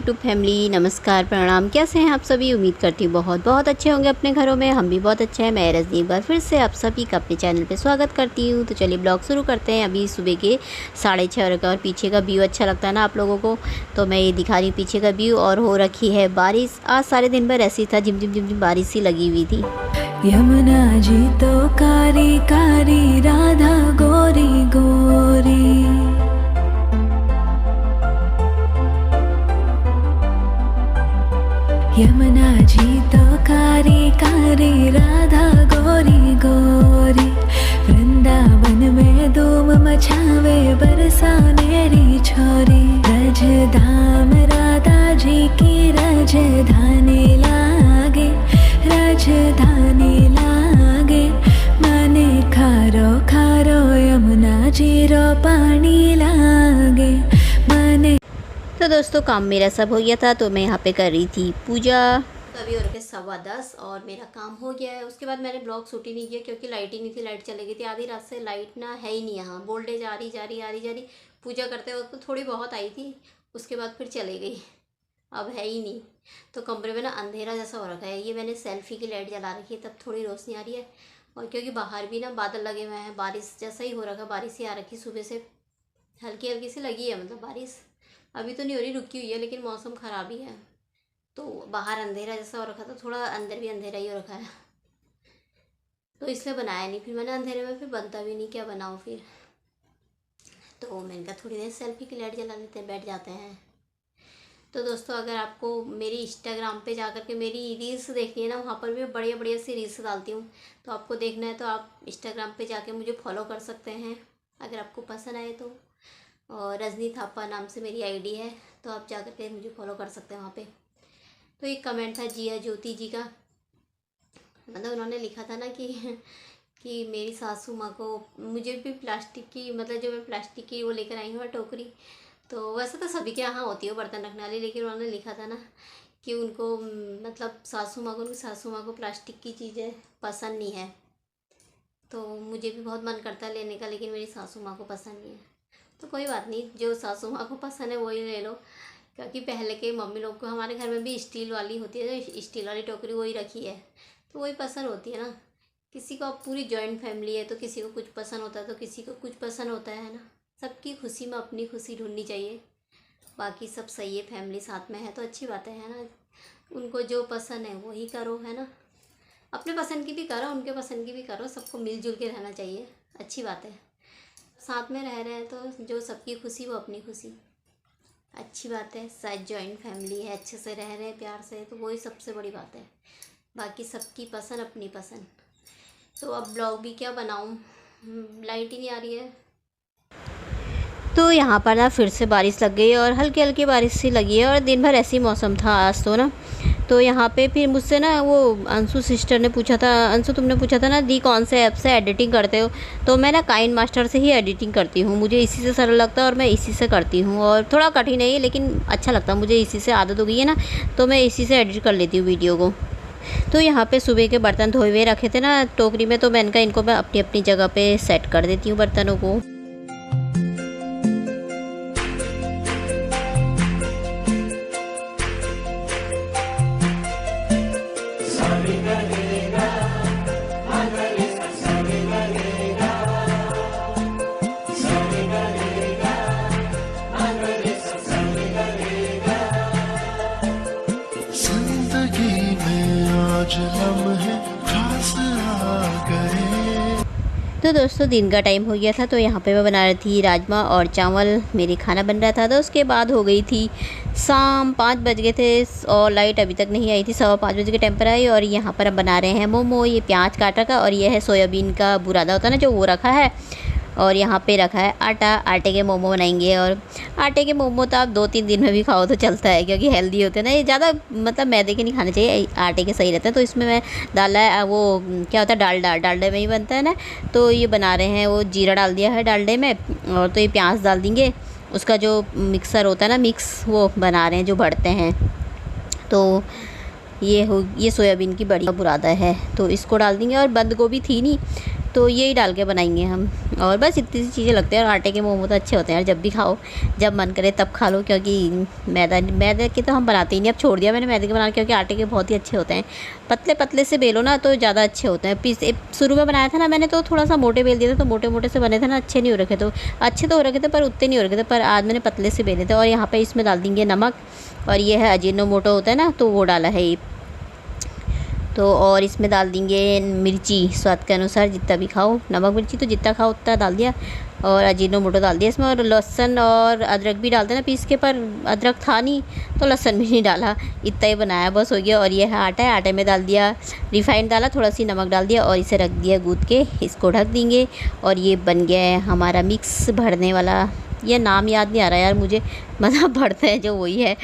YouTube family, नमस्कार, प्रणाम। कैसे हैं आप सभी? उम्मीद करती हूँ बहुत बहुत अच्छे होंगे अपने घरों में। हम भी बहुत अच्छे हैं। मैं रजनी एक बार फिर से आप सभी का अपने चैनल पे स्वागत करती हूँ। तो चलिए ब्लॉग शुरू करते हैं। अभी सुबह के 6:30 का और पीछे का व्यू अच्छा लगता है ना आप लोगों को, तो मैं ये दिखा रही हूँ पीछे का व्यू। और हो रखी है बारिश। आज सारे दिन भर ऐसी था, झिमझिम झिमझिम बारिश सी लगी हुई थी। यमुना जी तो कारी कारी, राधा गोरी गोरी। यमुना जी तो कारी कारी, राधा गोरी गोरी। वृंदावन में धूम मचावे, बरसानेरी छोरी। रजधाम राधा जी की राजधानी लागे, राजधानी लागे। माने खारो खारो, यमुना जी रो पानी लागे माने। तो दोस्तों काम मेरा सब हो गया था, तो मैं यहाँ पे कर रही थी पूजा। तो अभी हो रखे 10:15 और मेरा काम हो गया है। उसके बाद मैंने ब्लॉग शूट ही नहीं किया क्योंकि लाइट ही नहीं थी। लाइट चली गई थी आधी रात से। लाइट ना है ही नहीं यहाँ, वोल्टेज आ रही। पूजा करते वक्त तो थोड़ी बहुत आई थी, उसके बाद फिर चली गई, अब है ही नहीं। तो कमरे में ना अंधेरा जैसा हो रखा है। ये मैंने सेल्फी की लाइट जला रखी है, तब थोड़ी रोशनी आ रही है। और क्योंकि बाहर भी ना बादल लगे हुए हैं, बारिश जैसा ही हो रखा, बारिश ही आ रखी सुबह से, हल्की हल्की सी लगी है। मतलब बारिश अभी तो नहीं हो रही, रुकी हुई है, लेकिन मौसम ख़राब ही है। तो बाहर अंधेरा जैसा हो रखा था, थोड़ा अंदर भी अंधेरा ही हो रखा है, तो इसलिए बनाया नहीं। फिर मैंने अंधेरे में फिर बनता भी नहीं, क्या बनाऊँ फिर। तो मैंने कहा थोड़ी देर सेल्फी की लाइट जला लेते हैं, बैठ जाते हैं। तो दोस्तों अगर आपको मेरी इंस्टाग्राम पे जाकर के मेरी रील्स देखनी है ना, वहाँ पर भी बढ़िया बढ़िया सी रील्स डालती हूँ। तो आपको देखना है तो आप इंस्टाग्राम पे जाके मुझे फॉलो कर सकते हैं, अगर आपको पसंद आए तो। और रजनी थापा नाम से मेरी आईडी है, तो आप जाकर के मुझे फॉलो कर सकते हैं वहाँ पे। तो एक कमेंट था जिया ज्योति जी का, मतलब उन्होंने लिखा था ना कि मेरी सासू माँ को, मुझे भी प्लास्टिक की, मतलब जो मैं प्लास्टिक की वो लेकर आई हूँ टोकरी। तो वैसे तो सभी के यहाँ होती है बर्तन रखने वाली, लेकिन उन्होंने लिखा था ना कि उनको, मतलब उनकी सासू माँ को प्लास्टिक की चीज़ें पसंद नहीं है। तो मुझे भी बहुत मन करता है लेने का, लेकिन मेरी सासू माँ को पसंद नहीं है। तो कोई बात नहीं, जो सासू माँ को पसंद है वही ले लो। क्योंकि पहले के मम्मी लोग को, हमारे घर में भी स्टील वाली होती है, स्टील वाली टोकरी वही रखी है, तो वही पसंद होती है ना। किसी को, अब पूरी जॉइंट फैमिली है तो किसी को कुछ पसंद होता है तो किसी को कुछ पसंद होता है ना। सबकी खुशी में अपनी खुशी ढूंढनी चाहिए। बाकी सब सही है, फैमिली साथ में है तो अच्छी बात है ना। उनको जो पसंद है वही करो, है ना। अपने पसंद की भी करो, उनके पसंद की भी करो, सबको मिलजुल के रहना चाहिए, अच्छी बात है। साथ में रह रहे हैं तो जो सबकी खुशी वो अपनी खुशी, अच्छी बात है। शायद जॉइंट फैमिली है, अच्छे से रह रहे हैं प्यार से, तो वही सबसे बड़ी बात है। बाकी सबकी पसंद अपनी पसंद। तो अब ब्लॉग भी क्या बनाऊं, लाइट ही नहीं आ रही है। तो यहाँ पर ना फिर से बारिश लग गई और हल्की हल्की बारिश सी लगी है, और दिन भर ऐसी मौसम था आज तो ना। तो यहाँ पे फिर मुझसे ना वो अंशु सिस्टर ने पूछा था, अंशु तुमने पूछा था ना दी कौन से ऐप से एडिटिंग करते हो। तो मैं ना काइन मास्टर से ही एडिटिंग करती हूँ, मुझे इसी से सरल लगता है और मैं इसी से करती हूँ। और थोड़ा कठिन है ये, लेकिन अच्छा लगता है मुझे, इसी से आदत हो गई है ना, तो मैं इसी से एडिट कर लेती हूँ वीडियो को। तो यहाँ पे सुबह के बर्तन धोए हुए रखे थे ना टोकरी में, तो मैंने कहा इनको मैं अपनी अपनी जगह पे सेट कर देती हूँ बर्तनों को। तो दोस्तों दिन का टाइम हो गया था, तो यहाँ पे मैं बना रही थी राजमा और चावल, मेरी खाना बन रहा था। तो उसके बाद हो गई थी शाम, 5 बज गए थे और लाइट अभी तक नहीं आई थी। 5:15 बजे के टाइम पर आई। और यहाँ पर अब बना रहे हैं मोमो। ये प्याज काट रखा, और ये है सोयाबीन का बुरादा होता है ना जो, वो रखा है। और यहाँ पे रखा है आटा, आटे के मोमो बनाएंगे। और आटे के मोमो तो आप 2-3 दिन में भी खाओ तो चलता है, क्योंकि हेल्दी होते हैं ना ये, ज़्यादा मतलब मैदे के नहीं खाने चाहिए, आटे के सही रहते हैं। तो इसमें मैं डाला है वो क्या होता है, डालडे में ही बनता है ना। तो ये बना रहे हैं, वो जीरा डाल दिया है डालडे में, और तो ये प्याज डाल देंगे, उसका जो मिक्सर होता है ना, मिक्स, वो बना रहे हैं जो भरते हैं। तो ये सोयाबीन की बड़ी बुरादा है, तो इसको डाल देंगे। और बंद गोभी थी नहीं, तो यही डाल के बनाएंगे हम। और बस इतनी सी चीज़ें लगती हैं। और आटे के मोमो तो अच्छे होते हैं यार, जब भी खाओ, जब मन करे तब खा लो, क्योंकि मैदे के तो हम बनाते ही नहीं, अब छोड़ दिया मैंने मैदे के बनाना, क्योंकि आटे के बहुत ही अच्छे होते हैं। पतले पतले से बेलो ना तो ज़्यादा अच्छे होते हैं। शुरू में बनाया था ना मैंने, तो थोड़ा सा मोटे बेल दिए थे, तो मोटे मोटे से बने थे ना, अच्छे नहीं हो रखे, तो अच्छे तो हो रखे थे पर उतने नहीं हो रखे थे। पर आज मैंने पतले से बेले थे। और यहाँ पर इसमें डाल देंगे नमक, और ये है अजीनोमोटो होता है ना, तो वो डाला है ये। तो और इसमें डाल देंगे मिर्ची स्वाद के अनुसार, जितना भी खाओ, नमक मिर्ची तो जितना खाओ उतना डाल दिया। और अजीनोमोटो डाल दिया इसमें। और लहसुन और अदरक भी डालते ना पीस के, पर अदरक था नहीं तो लहसुन भी नहीं डाला, इतना ही बनाया बस, हो गया। और ये है आटा है, आटे में डाल दिया रिफाइंड, डाला थोड़ा सी नमक डाल दिया, और इसे रख दिया गूँथ के, इसको ढक देंगे। और ये बन गया है हमारा मिक्स भरने वाला, ये नाम याद नहीं आ रहा यार मुझे, मतलब भरते हैं जो वही है।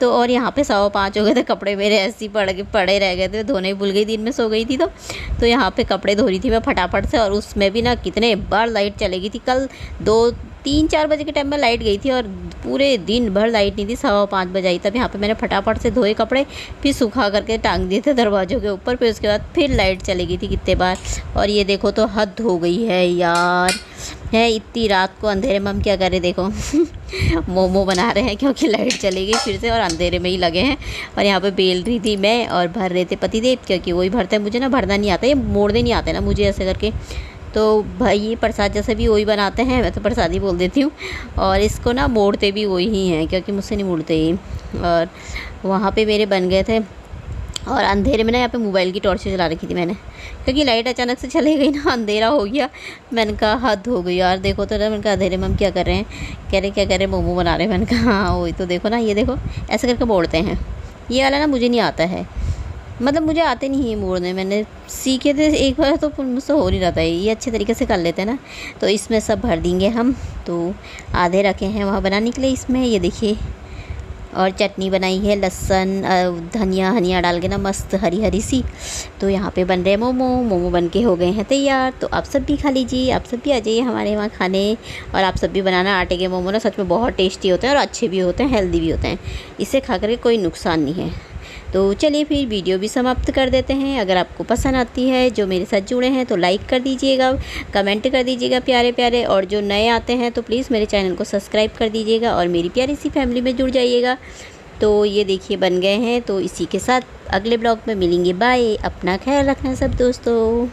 तो और यहाँ पे 5:15 हो गए थे, कपड़े मेरे ऐसे ही पड़े रह गए थे, धोने भूल गई, दिन में सो गई थी तो यहाँ पे कपड़े धो रही थी मैं फटाफट से। और उसमें भी ना कितने बार लाइट चली गई थी कल, 2-3-4 बजे के टाइम में लाइट गई थी, और पूरे दिन भर लाइट नहीं थी, 5:15 बजे आई। तब यहाँ पे मैंने फटाफट से धोए कपड़े, फिर सूखा करके टांग दिए थे दरवाज़ों के ऊपर, फिर उसके बाद फिर लाइट चली गई थी कितने बार। और ये देखो तो हद हो गई है यार, है इतनी रात को अंधेरे में हम क्या करें, देखो मोमो बना रहे हैं, क्योंकि लाइट चली गई फिर से और अंधेरे में ही लगे हैं। और यहाँ पे बेल रही थी मैं, और भर रहे थे पतिदेव, क्योंकि वही भरते हैं, मुझे ना भरना नहीं आता, ये मोड़ने नहीं आते ना मुझे ऐसे करके। तो भाई ये प्रसाद जैसे भी वही बनाते हैं, मैं तो प्रसाद ही बोल देती हूँ। और इसको ना मोड़ते भी वही ही हैं, क्योंकि मुझसे नहीं मुड़ते ही। और वहाँ पे मेरे बन गए थे। और अंधेरे में ना यहाँ पे मोबाइल की टॉर्च जला रखी थी मैंने, क्योंकि लाइट अचानक से चली गई ना, अंधेरा हो गया। मैंने कहा हद हो गई यार, देखो तो ना, मैंने कहा अंधेरे में हम क्या कर रहे हैं, कह रहे क्या कर रहे हैं, मोमो बना रहे हैं। मैंने कहा हाँ वही तो, देखो ना, ये देखो ऐसे करके मोड़ते हैं। ये वाला ना मुझे नहीं आता है, मतलब मुझे आते नहीं है मोड़ने, मैंने सीखे थे एक बार तो मुझसे हो नहीं रहा था। ये अच्छे तरीके से कर लेते हैं ना। तो इसमें सब भर देंगे हम, तो आधे रखे हैं वहाँ बनाने के लिए इसमें, ये देखिए। और चटनी बनाई है लहसुन धनिया डाल के ना, मस्त हरी हरी सी। तो यहाँ पे बन रहे हैं मोमो बन के हो गए हैं तैयार। तो आप सब भी खा लीजिए, आप सब भी आ जाइए हमारे वहाँ खाने। और आप सब भी बनाना, आटे के मोमो ना सच में बहुत टेस्टी होते हैं, और अच्छे भी होते हैं, हेल्दी भी होते हैं, इसे खा करके कोई नुकसान नहीं है। तो चलिए फिर वीडियो भी समाप्त कर देते हैं। अगर आपको पसंद आती है, जो मेरे साथ जुड़े हैं, तो लाइक कर दीजिएगा, कमेंट कर दीजिएगा प्यारे प्यारे। और जो नए आते हैं तो प्लीज़ मेरे चैनल को सब्सक्राइब कर दीजिएगा, और मेरी प्यारी सी फैमिली में जुड़ जाइएगा। तो ये देखिए बन गए हैं। तो इसी के साथ अगले ब्लॉग में मिलेंगे, बाय। अपना ख्याल रखना सब दोस्तों।